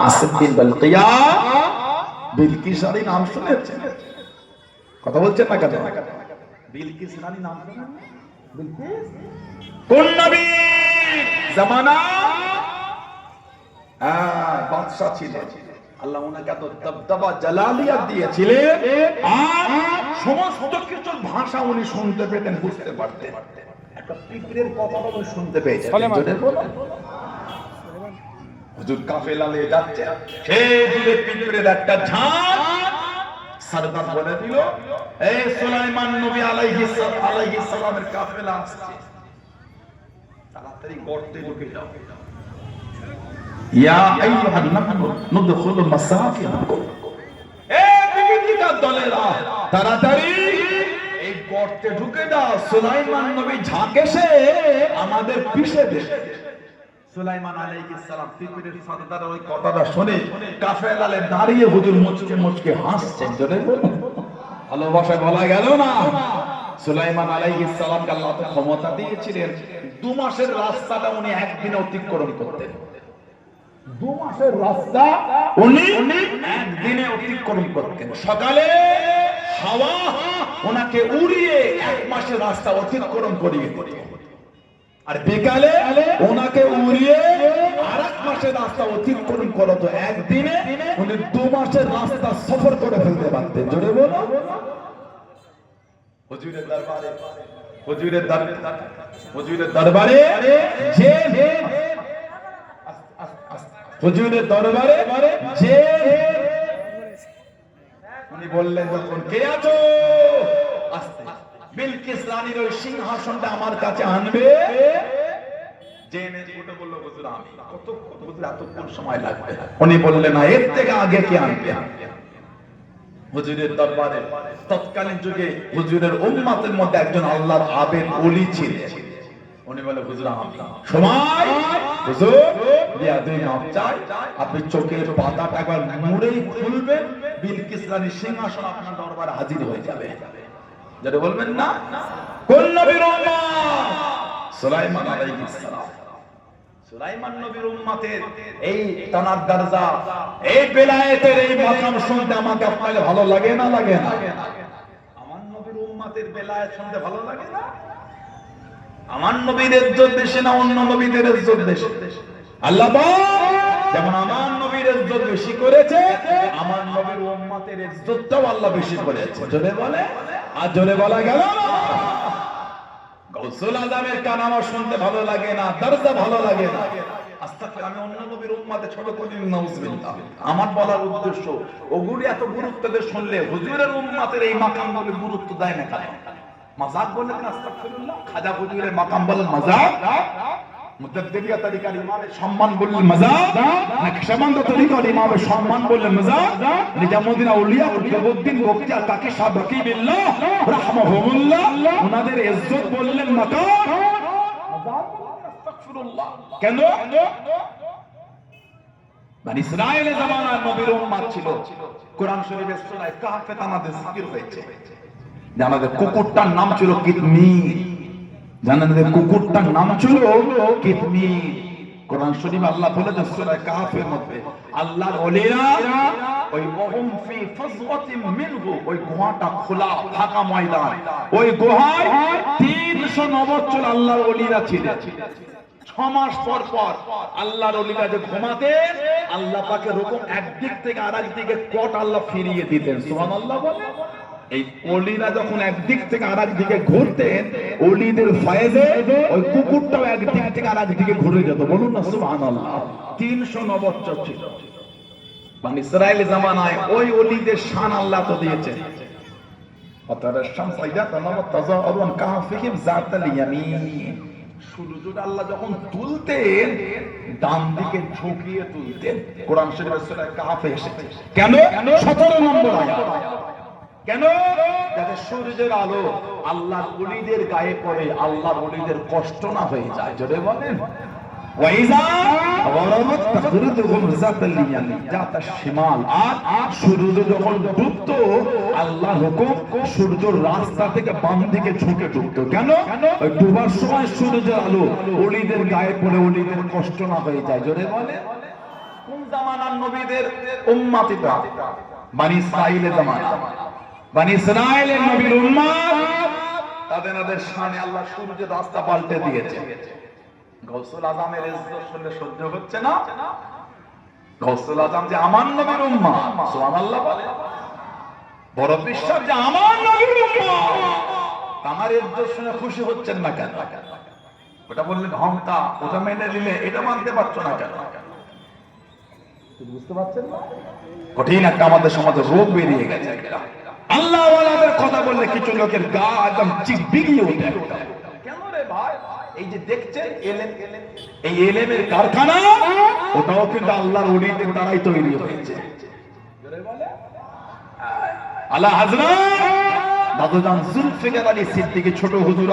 আসিফিন বালকিয়া বিলকিস রানী নাম শুনেছেন? কথা বলছেন না কেন? বিলকিস রানী নাম শুনেছেন? বিলকিস কোন নবী জামানা বাদশা ছিলেন, আল্লাহ ওনাকে এত দবদবা জালালিয়াত দিয়েছিলেন আর সমস্ত কিছুর ভাষা উনি শুনতে পেতেন, বুঝতে পারতেন। একটা পিঁপড়ের কথা উনি শুনতে পেয়েছেন। হুজুর কাফেলা নিয়ে যাচ্ছে, সেই দূরে পিঁপড়ের একটা ঝাঁক, সরদার বলে দিল, এই সুলাইমান নবী আলাইহিস সালামের কাফেলা আসছে, তাড়াতাড়ি গর্তে ঢুকে যাও। ইয়া আইয়ুহান নাহনু নুদখুলু মাসাকিনাকুম, এই বিবিধিকার দলেরা তাড়াতাড়ি এই গর্তে ঢুকে যাও, সুলাইমান নবী ঝাঁকেছে আমাদের পিছে দেশে। সুলাইমান আলাইহিস সালাম পিঁপড়ের সরদার ওই কথাটা শুনে কাফেলালে দাঁড়িয়ে হুজুর মুচকে মুচকে হাসছেন। জোরে বলুন, ভালোবাসা বলা গেল না। সুলাইমান আলাইহিস সালামকে আল্লাহ তো ক্ষমতা দিয়েছিলেন 2 মাসের রাস্তাটা উনি একদিনে অতিক্রম করতেন। 2 মাসের রাস্তা উনি একদিনে অতিক্রম করতেন। সকালে হাওয়া ওনাকে উড়িয়ে 1 মাসের রাস্তা অতিক্রম করিয়ে দিত, আর বিকালে ওনাকে উড়িয়ে 1 মাসের রাস্তা অতিক্রম করতো। একদিনে উনি 2 মাসের রাস্তা সফর করে ফেলতে পারতেন। জোরে বলো, হুজুরের দরবারে হুজুরের দরবারে যে হুজুরের দরবারে যে উনি বললেন, যখন কে আছো, আস্তে বিলকিস রানীর ওই সিংহাসনটা আমার কাছে আনবে। জেনে উঠে বলল, হুজুর আমি হুজুর এতক্ষণ সময় লাগবে। উনি বললেন, না, এর থেকে আগে কে আনবে? হুজুরের দরবারে তৎকালীন যুগে হুজুরের উম্মতের মধ্যে একজন আল্লাহর আবেদ ওলি ছিলেন। উনি বলে, হুজুর সময় হুজুর দিয়া দুই মাপ চাই, আপনি চোখের পাতাটা একবার মুড়েই খুলবেন, বিলকিস রানীর সিংহাসন আপনার দরবারে হাজির হয়ে যাবে। যেটা বলবেন না, কোন নবীর উম্মত? সুলাইমান আলাইহিস সালাম। সুলাইমান নবীর উম্মতের এই তানার দরজা, এই বেলায়েতের এই মাকাম শুনতে আমাকে আপনাকে ভালো লাগে না? লাগে না? আমার নবীর উম্মতের বেলায়েত শুনতে ভালো লাগে না? আমার নবীর ইজ্জত বেশি না অন্য নবীদের ইজ্জত বেশি? আল্লাহ যেমন আমার নবীর ইজ্জত বেশি করেছে, আমার নবীর উম্মতের ইজ্জতটাও আল্লাহ বেশি করেছে। জোরে বলে, আর জোরে বলা গেল না। গাউসুল আজমের কান আমার শুনতে ভালো লাগে না, দরজা ভালো লাগে না। আস্তাগফির, আমি অন্য নবীর উম্মতে ছোট করি না, নাউজুবিল্লাহ। আমার বলার উদ্দেশ্য, ওগুলি এত গুরুত্ব দিয়ে শুনলে হুজুরের উম্মতের এই মাকামগুলি গুরুত্ব দেয় না কেন? মাযাক বলে না, আস্তাগফিরুল্লাহ। খাজা হুজুরের মাকাম বলেন মাযাক, মুতাদ্দিরিয়া তরিকার ইমামের সম্মান বললেন মাযাক, নকশবন্দ তরিকার ইমামের সম্মান বললেন মাযাক, নিজামউদ্দিন আউলিয়া কুতুবউদ্দিন বখতিয়ার কাকি সাহেব বাকিবিল্লাহ রাহমাহুমুল্লাহ ওনাদের ইজ্জত বললেন মাকাম, মাযাক। আস্তাগফিরুল্লাহ। কেন? বনি ইসরাঈলের জামানার নবীর উম্মত ছিল। কোরআন শরীফের সূরা কাহফে তাদের জিকির হয়েছে। জানাদের কুকুরটার নাম ছিল কিতমির। জানাদের কুকুরটার নাম ছিল কিতমির। কোরআন শরীফে আল্লাহ বলেছেন সূরা কাহফের মধ্যে, আল্লাহর ওলিরা ওই ওহুম ফি ফাজওয়াতিন মিনহু, ওই গুহাটা খোলা ফাঁকা ময়দান, ওই গুহায় 309 বছর আল্লাহর ওলিরা ছিলেন। 6 মাস পর পর আল্লাহর ওলিরা যে ঘুমাতেন, আল্লাহ পাকের হুকুম একদিক থেকে আরেক দিকে কট আল্লাহ ফিরিয়ে দিতেন। সুবহানাল্লাহ বলে। এই ওলিরা যখন একদিক থেকে আরেক দিকে ঘুরতেন, ওলিদের ফয়েজে ওই কুকুরটাও একদিক থেকে আরেক দিকে ঘুরে যেত। বলুন না সুবহানাল্লাহ। 309 বছর ছিল। বনি ইসরাঈল জামানায় ওই ওলিদের শান আল্লাহ তো দিয়েছেন। অতরে শামসাইদা তালাওয়াত তাযাউরুন কাহফিহিম যাতাল ইয়ামিন। সূর্যটা আল্লাহ যখন তুলতেন, ডান দিকে ঝুঁকিয়ে তুলতেন। কোরআন শরীফের সূরা কাহফে এসেছে। কেন? 17 নম্বর আয়াত। কেন? যাতে সূর্যের আলো আল্লাহর ওলিদের গায়ে পড়ে, আল্লাহর ওলিদের কষ্ট না হয়ে যায়। জোরে বলেন, ওয়াইজা গরাবাত তাকরিদুহুম যাতাল ইয়ামিন যাতাশ শিমাল। আর সূর্য যখন ডুবতো, আল্লাহর হুকুম সূর্যের রাস্তা থেকে বাম দিকে ঝুঁকে ডুবতো। কেন? ওই ডুবার সময় সূর্যের আলো ওলিদের গায়ে পড়ে, ওলিদের কষ্ট না হয়ে যায়। জোরে বলে, কোন জামানার নবীদের উম্মতিরা? বনি ইসরাইলের জামানা, বনি ইসরাইলের নবীর উম্মত, তাদের শানে আল্লাহ সূর্যের রাস্তা পাল্টে দিয়েছে। গৌসুল আজমের ইজ্জত শুনলে সহ্য হচ্ছে না? গৌসুল আজম যে আমার নবীর উম্মত, সুবহানাল্লাহ বলে। বড় বিশ্বাস যে আমার নবীর উম্মত, আমার ইজ্জত শুনে খুশি হচ্ছেন না কেন? ওটা বললে ঘন্টা, ওটা মেনে নিলে এটা মানতে পারছো না কেন? বুঝতে পারছেন না? কঠিন একটা আমাদের সমাজে রোগ বেরিয়ে গেছে। আল্লাহ ওয়ালাদের কথা বললে কিছু লোকের গা একদম চিকবিগিয়ে ওঠে। কেন রে ভাই? এই যে দেখছেন এলেম, এই এলেমের কারখানা, ওটাও কিন্তু আল্লাহর ওলিদের দ্বারাই তৈরি হয়েছে। আল্লাহ হযরত দাদুজান জুলফিকার আলী সিদ্দিকী ছোট হুজুর